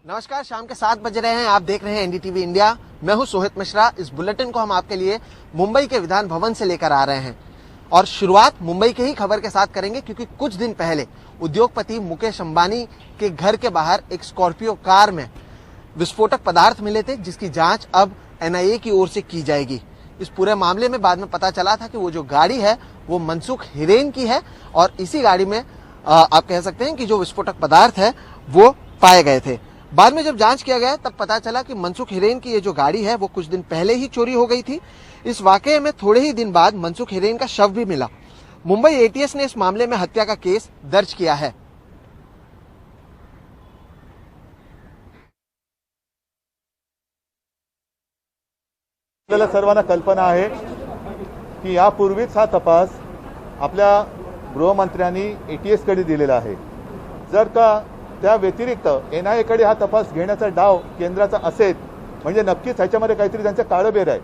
नमस्कार, शाम के 7 बज रहे हैं। आप देख रहे हैं एनडीटीवी इंडिया। मैं हूं सोहित मिश्रा। इस बुलेटिन को हम आपके लिए मुंबई के विधान भवन से लेकर आ रहे हैं और शुरुआत मुंबई के ही खबर के साथ करेंगे, क्योंकि कुछ दिन पहले उद्योगपति मुकेश अंबानी के घर के बाहर एक स्कॉर्पियो कार में विस्फोटक पदार्थ मिले थे, जिसकी जांच अब एनआईए की ओर से की जाएगी। इस पूरे मामले में बाद में पता चला था कि वो जो गाड़ी है वो मनसुख हिरेन की है और इसी गाड़ी में आप कह सकते हैं कि जो विस्फोटक पदार्थ है वो पाए गए थे। बाद में जब जांच किया गया तब पता चला कि मनसुख हिरेन की ये जो गाड़ी है वो कुछ दिन पहले ही चोरी हो गई थी। इस वाकये में थोड़े ही दिन बाद मनसुख हिरेन का शव भी मिला। मुंबई एटीएस ने इस मामले में हत्या का केस दर्ज किया है। आपल्याला सर्वांना कल्पना आहे की यापूर्वीच हा तपास आपल्या गृहमंत्र्यांनी एटीएस कडे दिलेला आहे। जर का त्या व्यतिरिक्त एनआयए कडे हा तपास घेण्याचा डाव केंद्राचा असेल म्हणजे नक्कीच ह्याच्यामध्ये काहीतरी त्यांचं काळबेर आहे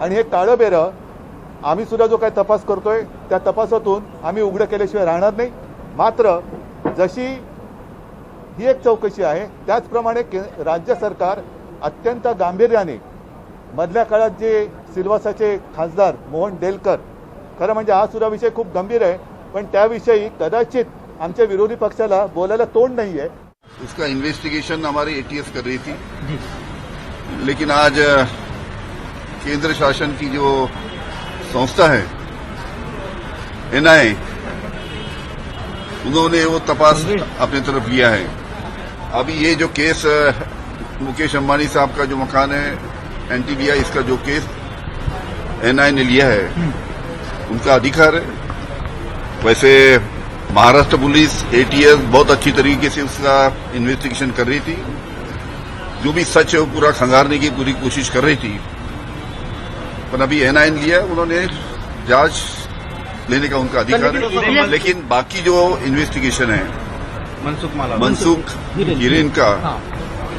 आणि हे काळबेर आम्ही सुद्धा जो काही तपास करतोय त्या तपासातून आम्ही उघड केल्याशिवाय राहणार नाही। मात्र जशी ही एक चौकशी आहे त्याचप्रमाणे राज्य सरकार अत्यंत गांभीर्याने मधल्या काळात जे सिल्वासाचे खासदार मोहन डेलकर, खरं म्हणजे हा सुद्धा विषय खूप गंभीर आहे, पण त्याविषयी कदाचित आमच्या विरोधी पक्षाला बोलायला तोंड नहीं है। उसका इन्वेस्टिगेशन हमारी एटीएस कर रही थी, लेकिन आज केंद्र शासन की जो संस्था है एनआईए, उन्होंने वो तपास अपनी तरफ लिया है। अभी ये जो केस मुकेश अंबानी साहब का जो मकान है एनटीबीआई, इसका जो केस एनआईए ने लिया है उनका अधिकार है। वैसे महाराष्ट्र पुलिस एटीएस बहुत अच्छी तरीके से उसका इन्वेस्टिगेशन कर रही थी। जो भी सच है वो पूरा खंगारने की पूरी कोशिश कर रही थी, पर अभी एनआईए ने लिया, उन्होंने जांच लेने का उनका अधिकार है। लेकिन बाकी जो इन्वेस्टिगेशन है मनसुख हिरेन का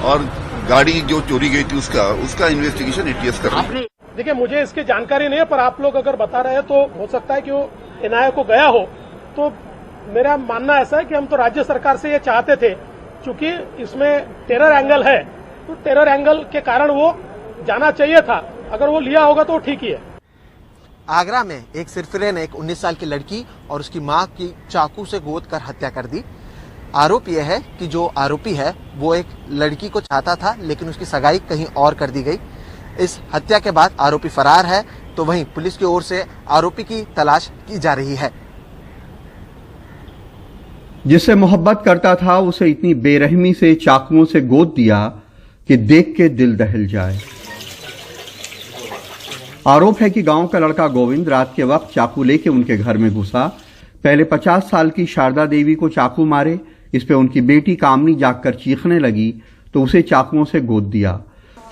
और गाड़ी जो चोरी गई थी उसका इन्वेस्टिगेशन एटीएस कर रही है। देखिए, मुझे इसकी जानकारी नहीं है, पर आप लोग अगर बता रहे हैं तो हो सकता है कि वो एनआईए को गया हो। तो मेरा मानना ऐसा है कि हम तो राज्य सरकार से ये चाहते थे, क्योंकि इसमें टेरर एंगल है, तो टेरर एंगल के कारण वो जाना चाहिए था। अगर वो लिया होगा तो ठीक ही है। आगरा में एक सिरफिरे ने एक 19 साल की लड़की और उसकी मां की चाकू से गोद कर हत्या कर दी। आरोप यह है कि जो आरोपी है वो एक लड़की को चाहता था, लेकिन उसकी सगाई कहीं और कर दी गई। इस हत्या के बाद आरोपी फरार है, तो वहीं पुलिस की ओर से आरोपी की तलाश की जा रही है। जिससे मोहब्बत करता था उसे इतनी बेरहमी से चाकुओं से गोद दिया कि देख के दिल दहल जाए। आरोप है कि गांव का लड़का गोविंद रात के वक्त चाकू लेके उनके घर में घुसा। पहले 50 साल की शारदा देवी को चाकू मारे। इस पे उनकी बेटी कामनी जागकर चीखने लगी तो उसे चाकुओं से गोद दिया।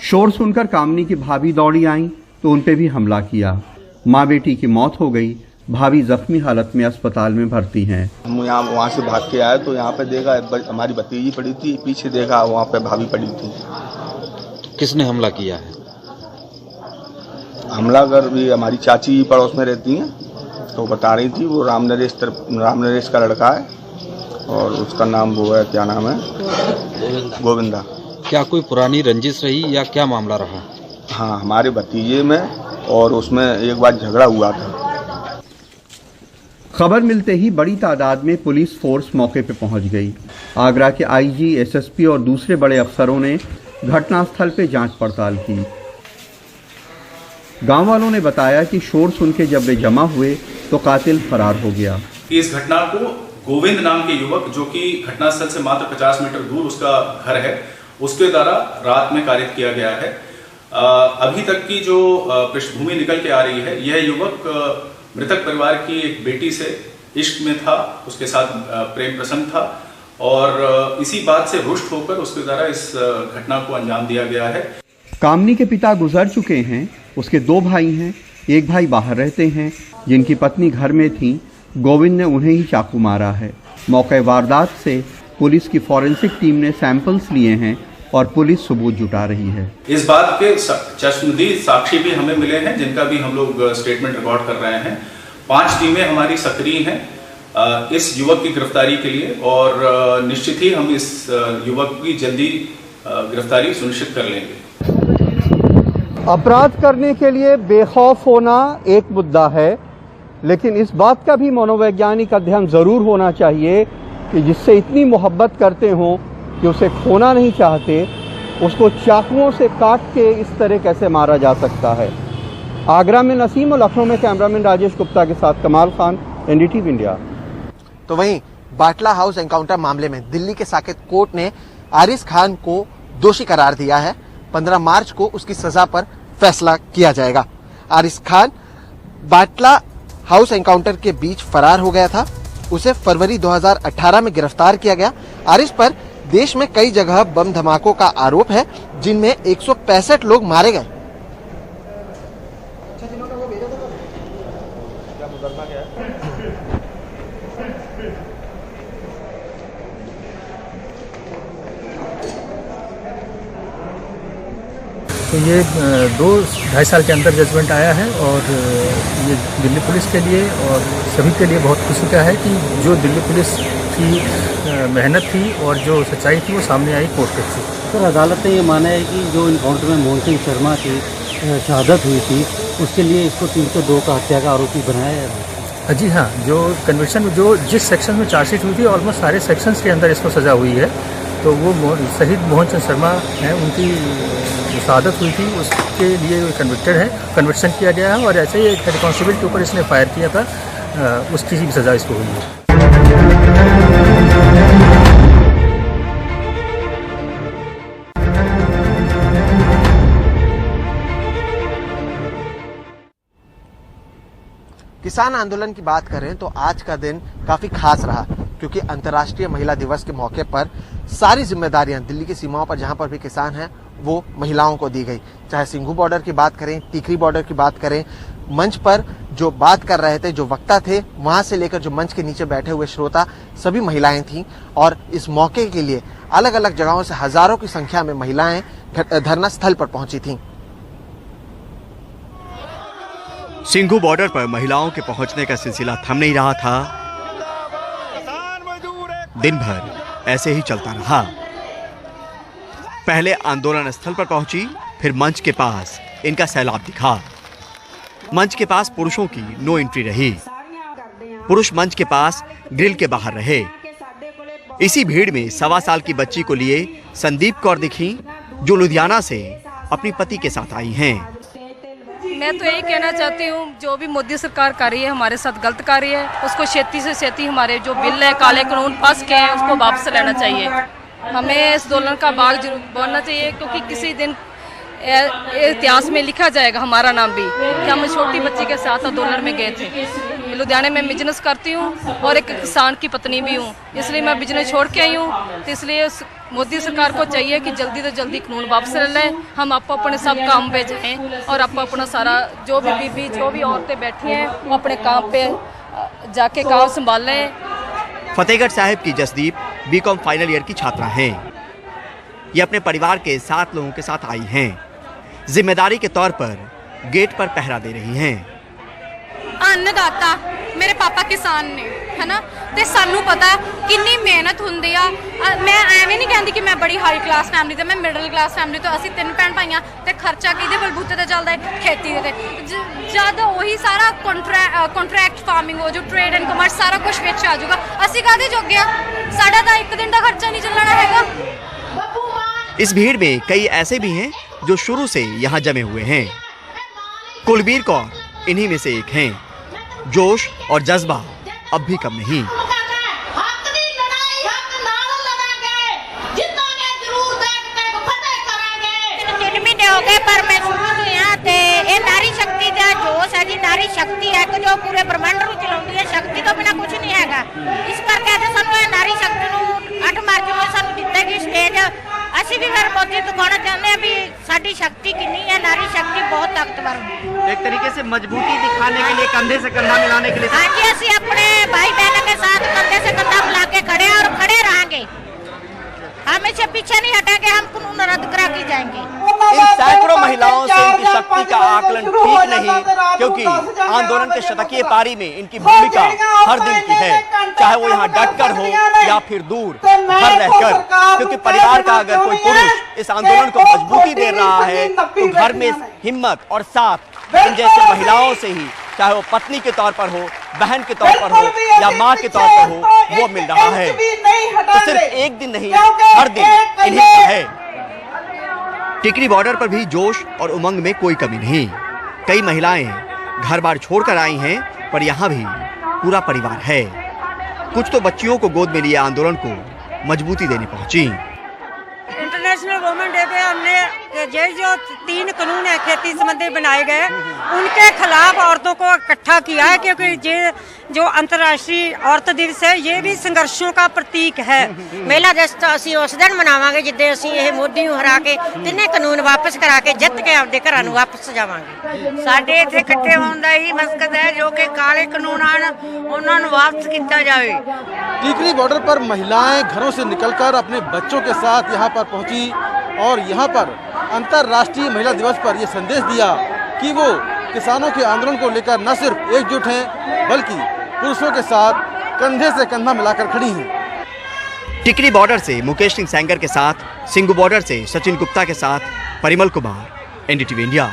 शोर सुनकर कामनी की भाभी दौड़ी आई तो उनपे भी हमला किया। माँ बेटी की मौत हो गई। भाभी जख्मी हालत में अस्पताल में भर्ती हैं। हम वहाँ से भाग के आए तो यहाँ पे देखा हमारी भतीजी पड़ी थी, पीछे देखा वहाँ पे भाभी पड़ी थी। किसने हमला किया है? हमलावर भी हमारी चाची पड़ोस में रहती हैं, तो बता रही थी वो राम नरेश का लड़का है और उसका नाम वो है, क्या नाम है, गोविंदा। क्या कोई पुरानी रंजिश रही या क्या मामला रहा? हाँ, हमारे भतीजे में और उसमें एक बार झगड़ा हुआ था। खबर मिलते ही बड़ी तादाद में पुलिस फोर्स मौके पर पहुंच गई। आगरा के आईजी, एसएसपी और दूसरे बड़े अफसरों ने घटनास्थल पे जांच पड़ताल की। गांव वालों ने बताया कि शोर सुन के जब वे जमा हुए तो कातिल फरार हो गया। इस घटना को गोविंद नाम के युवक, जो कि घटनास्थल से मात्र 50 मीटर दूर उसका घर है, उसके द्वारा रात में कारित किया गया है। अभी तक की जो पृष्ठभूमि निकल के आ रही है, यह युवक मृतक परिवार की एक बेटी से इश्क में था, उसके साथ प्रेम प्रसंग था और इसी बात से रुष्ट होकर उसके द्वारा इस घटना को अंजाम दिया गया है। कामनी के पिता गुजर चुके हैं। उसके 2 भाई हैं। एक भाई बाहर रहते हैं, जिनकी पत्नी घर में थी। गोविंद ने उन्हें ही चाकू मारा है। मौके वारदात से पुलिस की फॉरेंसिक टीम ने सैंपल्स लिए हैं और पुलिस सबूत जुटा रही है। इस बात के चश्मदीद साक्षी भी हमें मिले हैं, जिनका भी हम लोग स्टेटमेंट रिकॉर्ड कर रहे हैं। 5 टीमें हमारी सक्रिय हैं इस युवक की गिरफ्तारी के लिए और निश्चित ही हम इस युवक की जल्दी गिरफ्तारी सुनिश्चित कर लेंगे। अपराध करने के लिए बेखौफ होना एक मुद्दा है, लेकिन इस बात का भी मनोवैज्ञानिक अध्ययन जरूर होना चाहिए कि जिससे इतनी मोहब्बत करते हों कि उसे खोना नहीं चाहते, उसको चाकुओं से काट के इस तरह कैसे मारा जा सकता है। आगरा में नसीम और लखनऊ में कैमरामैन राजेश गुप्ता के साथ कमाल खान, एनडीटीवी इंडिया। तो वहीं बाटला हाउस एनकाउंटर मामले में दिल्ली के साकेत कोर्ट ने आरिस खान को दोषी करार दिया है। 15 मार्च को उसकी सजा पर फैसला किया जाएगा। आरिस खान बाटला हाउस एनकाउंटर के बीच फरार हो गया था। उसे फरवरी 2018 में गिरफ्तार किया गया। आरिस पर देश में कई जगह बम धमाकों का आरोप है, जिनमें 165 लोग मारे गए। तो ये 2-2.5 साल के अंदर जजमेंट आया है और ये दिल्ली पुलिस के लिए और सभी के लिए बहुत खुशी का है कि जो दिल्ली पुलिस की मेहनत थी और जो सच्चाई थी वो सामने आई कोर्ट के थ्रू। सर, अदालत ने ये माना है कि जो इनकाउंटर में मोहन सिंह शर्मा की शहादत हुई थी उसके लिए इसको 302 का हत्या का आरोपी बनाया है। जी हाँ, जो कन्विक्शन जो जिस सेक्शन में चार्जशीट हुई थी ऑलमोस्ट सारे सेक्शंस के अंदर इसको सज़ा हुई है। तो वो शहीद मोहन सिंह शर्मा हैं, उनकी जो शहादत हुई थी उसके लिए कन्विक्टेड है, कन्विक्शन किया गया है और ऐसे ही एक हेड कांस्टेबल के ऊपर इसने फायर किया था, उसकी भी सज़ा इसको हुई है। किसान आंदोलन की बात करें तो आज का दिन काफी खास रहा, क्योंकि अंतर्राष्ट्रीय महिला दिवस के मौके पर सारी जिम्मेदारियां दिल्ली की सीमाओं पर जहां पर भी किसान हैं वो महिलाओं को दी गई। चाहे सिंघू बॉर्डर की बात करें, टीकरी बॉर्डर की बात करें, मंच पर जो बात कर रहे थे, जो वक्ता थे, वहां से लेकर जो मंच के नीचे बैठे हुए श्रोता, सभी महिलाएं थीं। और इस मौके के लिए अलग अलग जगहों से हजारों की संख्या में महिलाएं धरना स्थल पर पहुंची थीं। सिंघू बॉर्डर पर महिलाओं के पहुंचने का सिलसिला थम नहीं रहा था। दिन भर ऐसे ही चलता रहा। पहले आंदोलन स्थल पर पहुंची, फिर मंच के पास इनका सैलाब दिखा। मंच के पास पुरुषों की नो एंट्री रही। पुरुष मंच के पास ग्रिल के बाहर रहे। इसी भीड़ में 1.25 साल की बच्ची को लिए संदीप कौर दिखी, जो लुधियाना से अपनी पति के साथ आई हैं। मैं तो यही कहना चाहती हूँ, जो भी मोदी सरकार कर रही है हमारे साथ गलत कर रही है, उसको छेती से छेती हमारे जो बिल है, काले कानून पास किए हैं, उसको वापस लेना चाहिए। हमें इस आंदोलन का भाग जरूर बनना चाहिए, क्योंकि किसी दिन इतिहास में लिखा जाएगा हमारा नाम भी कि हम छोटी बच्ची के साथ आंदोलन में गए थे। लुधियाने में बिजनेस करती हूँ और एक किसान की पत्नी भी हूँ, इसलिए मैं बिजनेस छोड़ के आई हूँ। तो इसलिए मोदी सरकार को चाहिए कि जल्दी से जल्दी कानून वापस ले लें, हम आपको अपने सब काम पे जाएं और आपको अपना सारा जो भी बीबी जो भी औरतें बैठी हैं वो अपने काम पे जाके काम संभाल लें। फतेहगढ़ साहिब की जसदीप बीकॉम फाइनल ईयर की छात्रा हैं। ये अपने परिवार के 7 लोगों के साथ आई हैं। जिम्मेदारी के तौर पर गेट पर पहरा दे रही हैं। अन्नदाता मेरे पापा किसान ने, है ना, ते सानू पता कितनी मेहनत हुंदी आ। मैं एवें नहीं कहती कि मैं बड़ी हाई क्लास फैमिली ते, मैं मिडल क्लास फैमिली तो असी 3 भैन भाइयां ते खर्चा किहदे बलबूते ते चलदा है, खेती दे। जद वही सारा कॉन्ट्रैक्ट फार्मिंग हो जो ट्रेड एंड कमर्स सारा कुछ विच आ जाऊगा, असी काहदे जोगे आ? साडा तां एक दिन दा खर्चा नहीं चलना हैगा। इस भीड़ में कई ऐसे भी हैं जो शुरू से यहाँ जमे हुए हैं। कुलबीर कौर इन्हीं में से एक हैं। जोश और जज्बा अब भी कम नहीं। हो गए पर मैं शुरू तो यहाँ थे। ये नारी शक्ति का जोश है जी, नारी शक्ति है कि जो पूरे ब्रह्मांड को चलाती है। शक्ति तो बिना कुछ नहीं हैगा। इस पर कहते सानू नारी शक्ति ਨੂੰ 8 मार्च ਨੂੰ ਸਾਨੂੰ ਦਿੱਤੇਗੀ स्टेज। ਅਸੀਂ भी फिर मोदी तो कहना चाहते हैं भी साड़ी शक्ति कितनी है, नारी शक्ति बहुत ताकतवर है। एक तरीके से मजबूती दिखाने के लिए, कंधे से कंधा मिलाने के लिए। हाँ जी, ਅਸੀਂ अपने भाई बहनों के साथ कंधे से कंधा मिला के खड़े हैं और खड़े रहेंगे। हमेशा पीछे नहीं हटेंगे, हम कानून रद्द करा के जाएंगे। इन सैकड़ों महिलाओं से इनकी शक्ति का आकलन ठीक नहीं, क्योंकि आंदोलन के शतकीय पारी में इनकी भूमिका हर दिन की है, चाहे वो यहाँ डटकर हो या फिर दूर घर रहकर, क्योंकि परिवार का अगर कोई पुरुष इस आंदोलन को मजबूती दे रहा है तो घर में हिम्मत और साथ इन जैसे महिलाओं से ही, चाहे वो पत्नी के तौर पर हो, बहन के तौर पर हो या माँ के तौर पर हो, वो मिल रहा है। तो सिर्फ एक दिन नहीं, हर दिन इन्हीं का है। टिकरी बॉर्डर पर भी जोश और उमंग में कोई कमी नहीं। कई महिलाएं घर बार छोड़कर आई हैं, पर यहाँ भी पूरा परिवार है। कुछ तो बच्चियों को गोद में लिए आंदोलन को मजबूती देने पहुंची। इंटरनेशनल वुमेन डे पे हमने जो 3 कानून है खेती संबंधी बनाए गए, उनके खिलाफ औरतों को इकट्ठा किया है, क्योंकि ये जो अंतर्राष्ट्रीय औरत दिवस है ये भी संघर्षों का प्रतीक है। मेला दिवस तो ਅਸੀਂ ਉਸ ਦਿਨ ਮਨਾਵਾਂਗੇ ਜਿੱਦੇ ਅਸੀਂ ਇਹ ਮੋਦੀ ਨੂੰ ਹਰਾ ਕੇ ਤਿੰਨੇ ਕਾਨੂੰਨ ਵਾਪਸ ਕਰਾ ਕੇ ਜਿੱਤ ਕੇ ਆਪਦੇ ਘਰਾਂ ਨੂੰ ਵਾਪਸ ਜਾਵਾਂਗੇ। ਸਾਡੇ ਇੱਥੇ ਇਕੱਠੇ ਹੋਣ ਦਾ ਹੀ ਮਕਸਦ ਹੈ ਜੋ ਕਿ ਕਾਲੇ ਕਾਨੂੰਨ ਹਨ ਉਹਨਾਂ ਨੂੰ ਵਾਪਸ ਕੀਤਾ ਜਾਵੇ। टिकरी बॉर्डर पर महिलाएं घरों से निकलकर अपने बच्चों के साथ यहाँ पर पहुंची और यहाँ पर अंतर्राष्ट्रीय महिला दिवस पर यह संदेश दिया कि वो किसानों के आंदोलन को लेकर न सिर्फ एकजुट हैं, बल्कि पुरुषों के साथ कंधे से कंधा मिलाकर खड़ी हैं। टिकरी बॉर्डर से मुकेश सिंह सेंगर के साथ, सिंगू बॉर्डर से सचिन गुप्ता के साथ परिमल कुमार, NDTV इंडिया।